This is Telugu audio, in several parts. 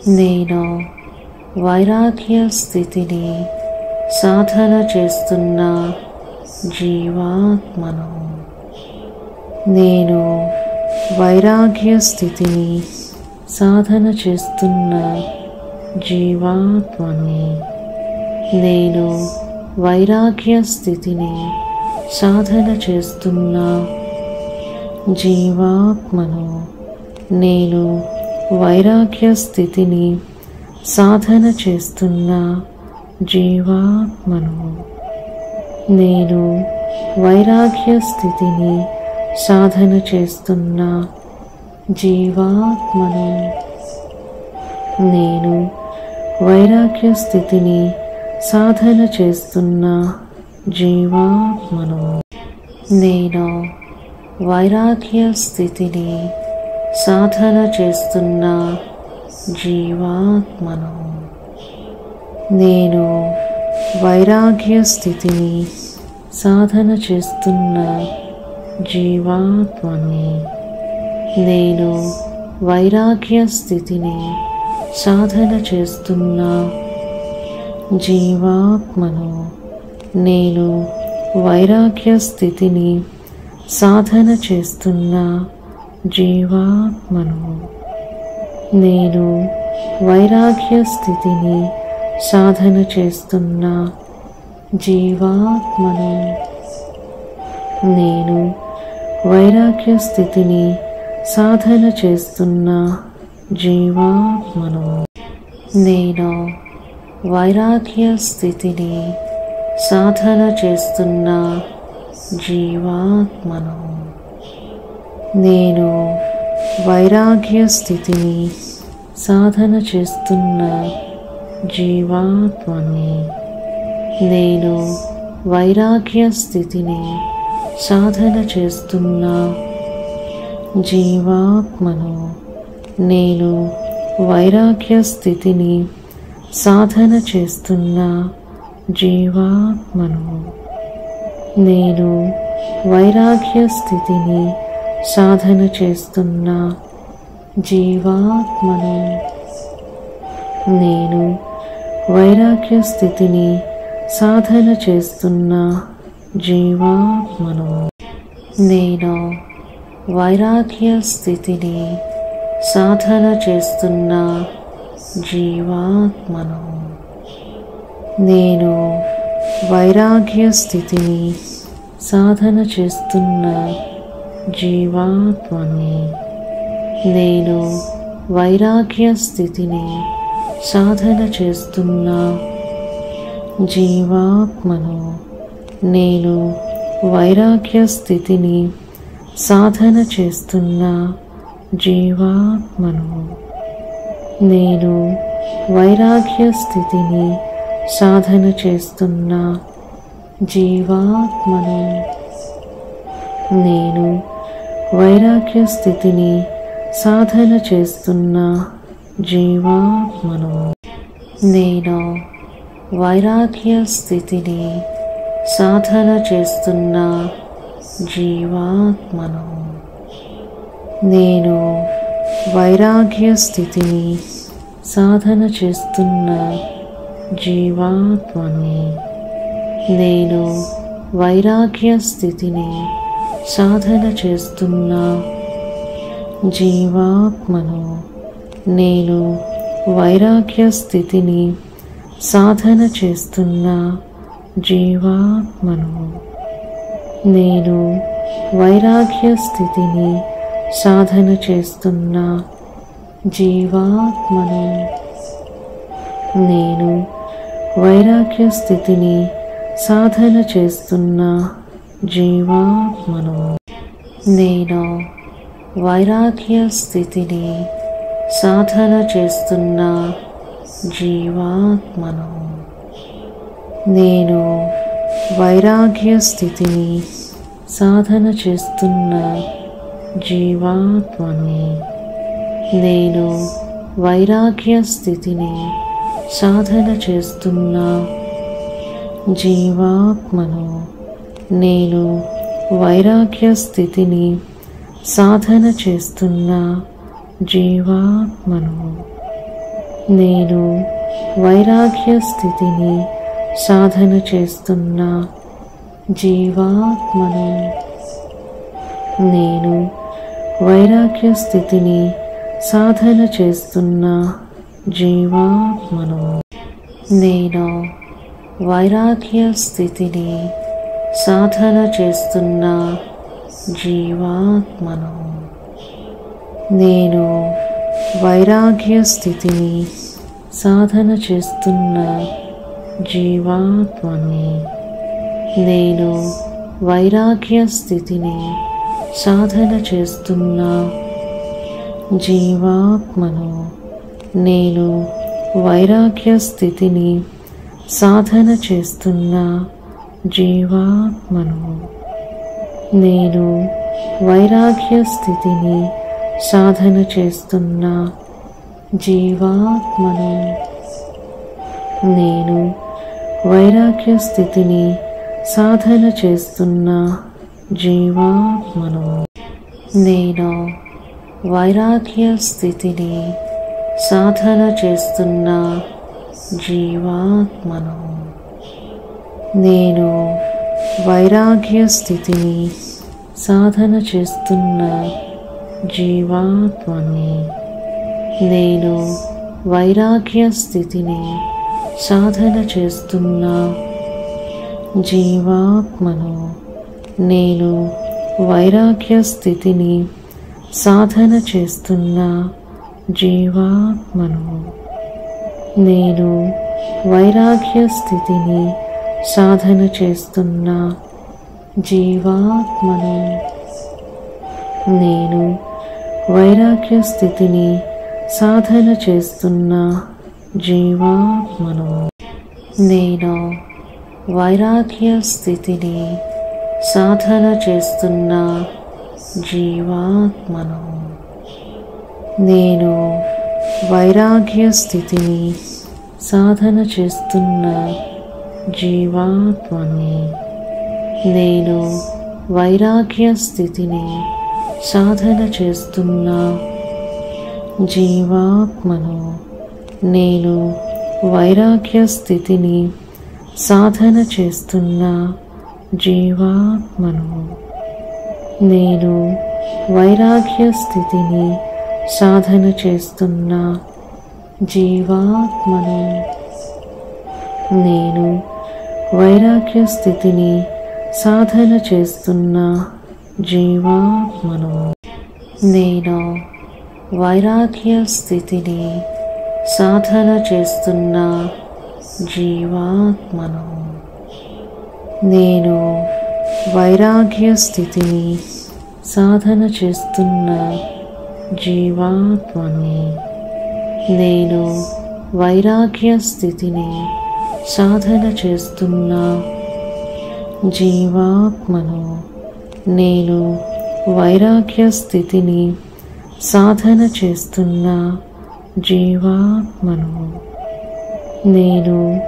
నేను వైరాగ్య స్థితిని సాధన చేస్తున్న జీవాత్మను. నేను వైరాగ్య స్థితిని సాధన చేస్తున్న జీవాత్మను. నేను వైరాగ్య స్థితిని సాధన చేస్తున్న జీవాత్మను. నేను వైరాగ్య స్థితిని సాధన చేస్తున్న జీవాత్మను. నేను వైరాగ్య స్థితిని సాధన చేస్తున్న జీవాత్మను. నేను వైరాగ్య స్థితిని సాధన చేస్తున్న జీవాత్మను. నేను వైరాగ్య స్థితిని సాధన చేస్తున్న జీవాత్మను. నేను వైరాగ్య స్థితిని సాధన చేస్తున్న జీవాత్మను. నేను వైరాగ్య స్థితిని సాధన చేస్తున్న జీవాత్మను. నేను వైరాగ్య స్థితిని సాధన చేస్తున్న జీవాత్మను. నేను వైరాగ్య స్థితిని సాధన చేస్తున్న జీవాత్మను. నేను వైరాగ్య స్థితిని సాధన చేస్తున్న జీవాత్మను. నేను వైరాగ్య స్థితిని సాధన చేస్తున్న జీవాత్మను. నేను వైరాగ్య స్థితిని సాధన చేస్తున్న జీవాత్మను. నేను వైరాగ్య స్థితిని సాధన చేస్తున్న జీవాత్మను. నేను వైరాగ్య స్థితిని సాధన చేస్తున్న జీవాత్మను. నేను వైరాగ్య స్థితిని సాధన చేస్తున్న జీవాత్మను. నేను వైరాగ్య స్థితిని సాధన చేస్తున్న జీవాత్మను. నేను వైరాగ్య స్థితిని సాధన చేస్తున్న జీవాత్మను. నేను వైరాగ్య స్థితిని సాధన చేస్తున్న జీవాత్మను. నేను వైరాగ్య స్థితిని సాధన చేస్తున్న జీవాత్మను. నేను వైరాగ్య స్థితిని సాధన చేస్తున్న జీవాత్మను. నేను వైరాగ్య స్థితిని సాధన చేస్తున్న జీవాత్మను. నేను వైరాగ్య స్థితిని సాధన చేస్తున్న జీవాత్మను. నేను వైరాగ్య స్థితిని సాధన చేస్తున్న జీవాత్మను. నేను వైరాగ్య స్థితిని సాధన చేస్తున్న జీవాత్మను. నేను వైరాగ్య స్థితిని సాధన చేస్తున్న జీవాత్మను. నేను వైరాగ్య స్థితిని సాధన చేస్తున్న జీవాత్మను. నేను వైరాగ్య స్థితిని సాధన చేస్తున్న జీవాత్మను. నేను వైరాగ్య స్థితిని సాధన చేస్తున్న జీవాత్మను. నేను వైరాగ్య స్థితిని సాధన చేస్తున్న జీవాత్మను. నేను వైరాగ్య స్థితిని సాధన చేస్తున్న జీవాత్మను. నేను వైరాగ్య స్థితిని సాధన చేస్తున్న జీవాత్మను. నేను వైరాగ్య స్థితిని సాధన చేస్తున్న జీవాత్మను. నేను వైరాగ్య స్థితిని సాధన చేస్తున్న జీవాత్మను. నేను వైరాగ్య స్థితిని సాధన చేస్తున్న జీవాత్మను. నేను వైరాగ్య స్థితిని సాధన చేస్తున్న జీవాత్మను. నేను వైరాగ్య స్థితిని సాధన చేస్తున్న జీవాత్మను. నేను వైరాగ్య స్థితిని సాధన చేస్తున్న జీవాత్మను. నేను వైరాగ్య స్థితిని సాధన చేస్తున్న జీవాత్మను. నేను వైరాగ్య స్థితిని సాధన చేస్తున్న జీవాత్మను. నేను వైరాగ్య స్థితిని సాధన చేస్తున్న జీవాత్మను. నేను వైరాగ్య స్థితిని సాధన చేస్తున్న జీవాత్మను. నేను వైరాగ్య స్థితిని సాధన చేస్తున్న జీవాత్మను. నేను వైరాగ్య స్థితిని సాధన చేస్తున్న జీవాత్మను. నేను వైరాగ్య స్థితిని సాధన చేస్తున్న జీవాత్మను. నేను వైరాగ్య స్థితిని సాధన చేస్తున్న జీవాత్మను. నేను వైరాగ్య స్థితిని సాధన చేస్తున్న జీవాత్మను. నేను వైరాగ్య స్థితిని సాధన చేస్తున్న జీవాత్మను. నేను వైరాగ్య స్థితిని సాధన చేస్తున్న జీవాత్మను. నేను వైరాగ్య స్థితిని సాధన చేస్తున్న జీవాత్మను. నేను వైరాగ్య స్థితిని సాధన చేస్తున్న జీవాత్మను. నేను వైరాగ్య స్థితిని సాధన చేస్తున్న జీవాత్మను. నేను వైరాగ్య స్థితిని సాధన చేస్తున్న జీవాత్మను. నేను వైరాగ్య స్థితిని సాధన చేస్తున్న జీవాత్మను. నేను వైరాగ్య స్థితిని సాధన చేస్తున్న జీవాత్మను. నేను వైరాగ్య స్థితిని సాధన చేస్తున్న జీవాత్మను. నేను వైరాగ్య స్థితిని సాధన చేస్తున్న జీవాత్మను. నేను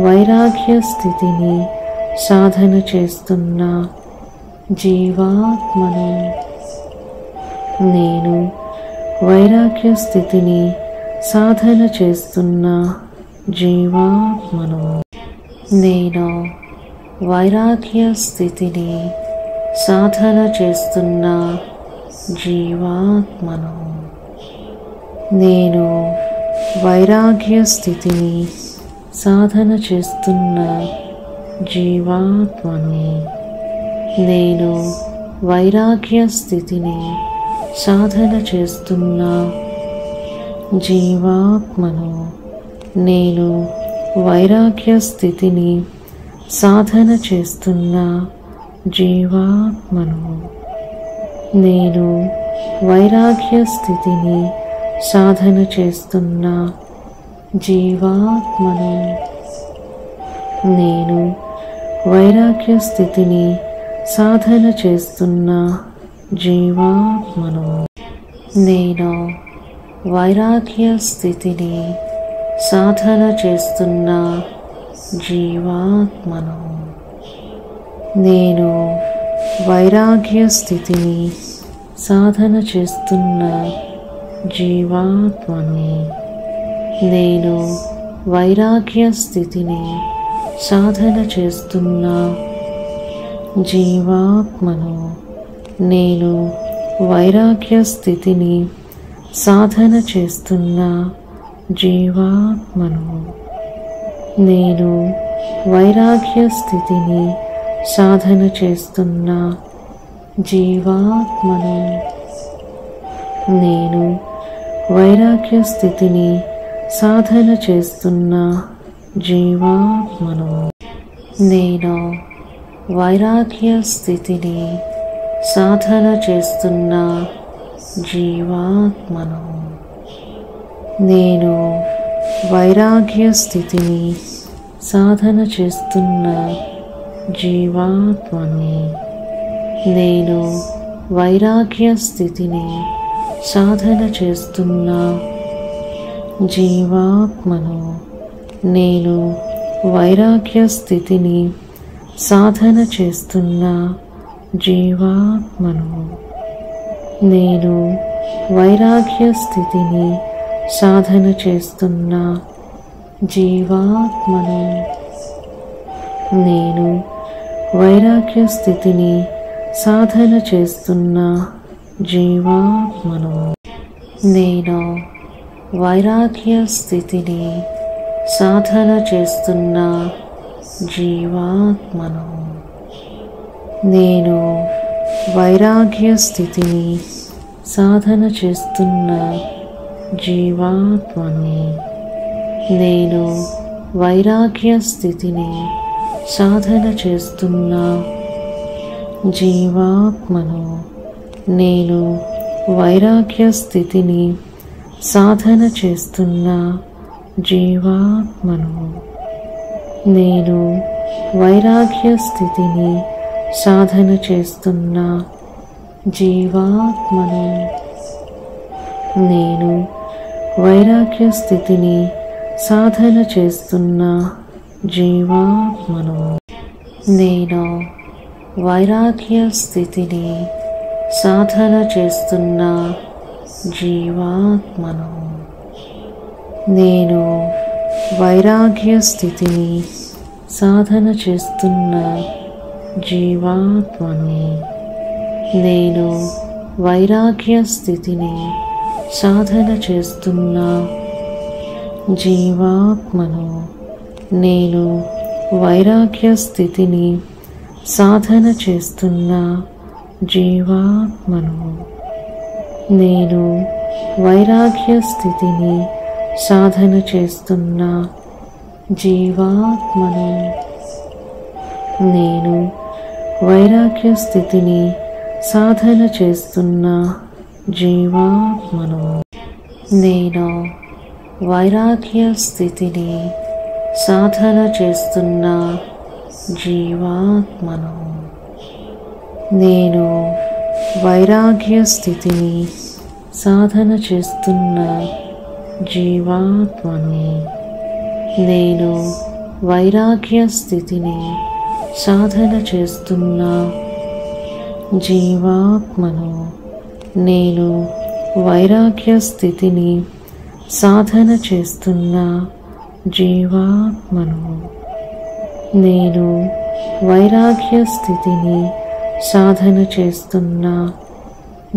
వైరాగ్య స్థితిని సాధన చేస్తున్న జీవాత్మను. నేను వైరాగ్య స్థితిని సాధన చేస్తున్న జీవాత్మను. నేను వైరాగ్య స్థితిని సాధన చేస్తున్న జీవాత్మను. నేను వైరాగ్య స్థితిని సాధన చేస్తున్న జీవాత్మను. నేను వైరాగ్య స్థితిని సాధన చేస్తున్న జీవాత్మను. నేను వైరాగ్య స్థితిని సాధన చేస్తున్న జీవాత్మను. నేను వైరాగ్య స్థితిని సాధన చేస్తున్న జీవాత్మను. నేను వైరాగ్య స్థితిని సాధన చేస్తున్న జీవాత్మను. నేను వైరాగ్య స్థితిని సాధన చేస్తున్న జీవాత్మను. నేను వైరాగ్య స్థితిని సాధన చేస్తున్న జీవాత్మను. నేను వైరాగ్య స్థితిని సాధన చేస్తున్న జీవాత్మను. నేను వైరాగ్య స్థితిని సాధన చేస్తున్న జీవాత్మను. నేను వైరాగ్య స్థితిని సాధన చేస్తున్న జీవాత్మను. నేను వైరాగ్య స్థితిని సాధన చేస్తున్న జీవాత్మను. నేను వైరాగ్య స్థితిని సాధన చేస్తున్న జీవాత్మను. నేను వైరాగ్య స్థితిని సాధన చేస్తున్న జీవాత్మను. నేను వైరాగ్య స్థితిని సాధన చేస్తున్న జీవాత్మను. నేను వైరాగ్య స్థితిని సాధన చేస్తున్న జీవాత్మను. నేను వైరాగ్య స్థితిని సాధన చేస్తున్న జీవాత్మను. నేను వైరాగ్య స్థితిని సాధన చేస్తున్న జీవాత్మను. నేను వైరాగ్య స్థితిని సాధన చేస్తున్న జీవాత్మను. నేను వైరాగ్య స్థితిని సాధన చేస్తున్న జీవాత్మను. నేను వైరాగ్య స్థితిని సాధన చేస్తున్న జీవాత్మను. నేను వైరాగ్య స్థితిని సాధన చేస్తున్న జీవాత్మను. నేను వైరాగ్య స్థితిని సాధన చేస్తున్న జీవాత్మను. నేను వైరాగ్య స్థితిని సాధన చేస్తున్న జీవాత్మను. నేను వైరాగ్య స్థితిని సాధన చేస్తున్న జీవాత్మను. నేను వైరాగ్య స్థితిని సాధన చేస్తున్న జీవాత్మను. నేను వైరాగ్య స్థితిని సాధన చేస్తున్న జీవాత్మను. నేను వైరాగ్య స్థితిని సాధన చేస్తున్న జీవాత్మను. నేను వైరాగ్య స్థితిని సాధన చేస్తున్న జీవాత్మను. నేను వైరాగ్య స్థితిని సాధన చేస్తున్న జీవాత్మను. నేను వైరాగ్య స్థితిని సాధన చేస్తున్న జీవాత్మను. నేను వైరాగ్య స్థితిని సాధన చేస్తున్న జీవాత్మను. నేను వైరాగ్య స్థితిని సాధన చేస్తున్న జీవాత్మను. నేను వైరాగ్య స్థితిని సాధన చేస్తున్న జీవాత్మను. నేను వైరాగ్య స్థితిని సాధన చేస్తున్న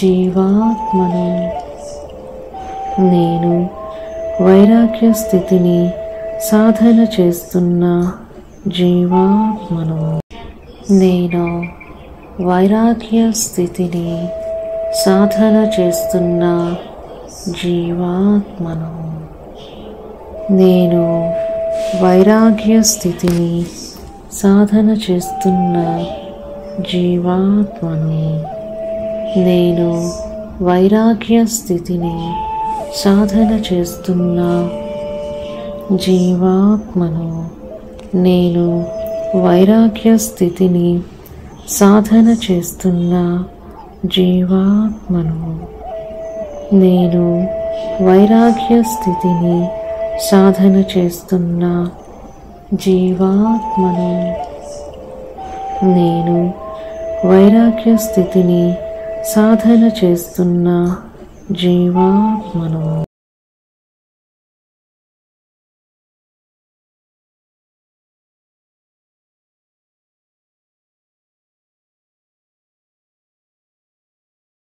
జీవాత్మను. నేను వైరాగ్య స్థితిని సాధన చేస్తున్న జీవాత్మను. నేను వైరాగ్య స్థితిని సాధన చేస్తున్న జీవాత్మను. నేను వైరాగ్య స్థితిని సాధన చేస్తున్న జీవాత్మను. నేను వైరాగ్య స్థితిని సాధన చేస్తున్న జీవాత్మను. నేను వైరాగ్య స్థితిని సాధన చేస్తున్న జీవాత్మను. నేను వైరాగ్య స్థితిని సాధన చేస్తున్న జీవాత్మను. నేను వైరాగ్య స్థితిని సాధన చేస్తున్న జీవాత్మను.